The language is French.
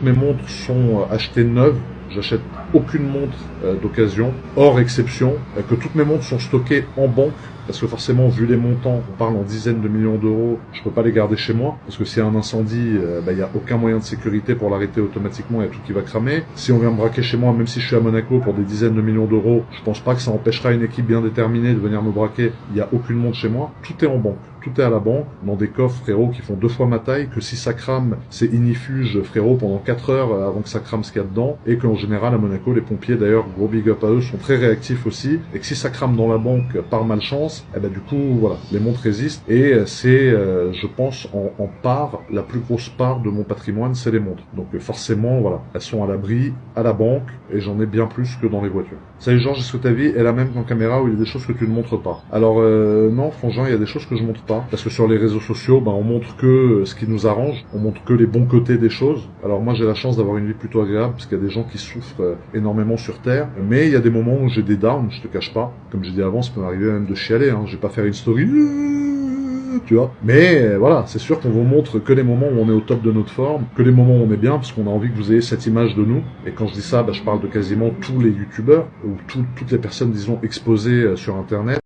Mes montres sont achetées neuves. J'achète aucune montre d'occasion, hors exception, que toutes mes montres sont stockées en banque, parce que forcément, vu les montants, on parle en dizaines de millions d'euros, je peux pas les garder chez moi, parce que s'il y a un incendie, il y a aucun moyen de sécurité pour l'arrêter automatiquement, il y a tout qui va cramer. Si on vient me braquer chez moi, même si je suis à Monaco pour des dizaines de millions d'euros, je pense pas que ça empêchera une équipe bien déterminée de venir me braquer. Il y a aucune montre chez moi, tout est en banque. Tout est à la banque, dans des coffres, frérot, qui font 2 fois ma taille, que si ça crame, c'est ignifuge, frérot, pendant 4 heures avant que ça crame ce qu'il y a dedans, et qu'en général, à Monaco, les pompiers, d'ailleurs, gros big up à eux, sont très réactifs aussi, et que si ça crame dans la banque par malchance, du coup, voilà, les montres résistent, et c'est, je pense, en part, la plus grosse part de mon patrimoine, c'est les montres. Donc forcément, voilà, elles sont à l'abri, à la banque, et j'en ai bien plus que dans les voitures. Salut Georges, est-ce que ta vie est la même qu'en caméra où il y a des choses que tu ne montres pas? Alors, non, frangin, il y a des choses que je montre pas. Parce que sur les réseaux sociaux, on montre que ce qui nous arrange, on montre que les bons côtés des choses. Alors moi j'ai la chance d'avoir une vie plutôt agréable, parce qu'il y a des gens qui souffrent énormément sur Terre. Mais il y a des moments où j'ai des downs, je te cache pas. Comme j'ai dit avant, ça peut m'arriver même de chialer, hein. Je vais pas faire une story, tu vois. Mais voilà, c'est sûr qu'on vous montre que les moments où on est au top de notre forme, que les moments où on est bien, parce qu'on a envie que vous ayez cette image de nous. Et quand je dis ça, je parle de quasiment tous les youtubeurs, ou toutes les personnes, disons, exposées sur Internet.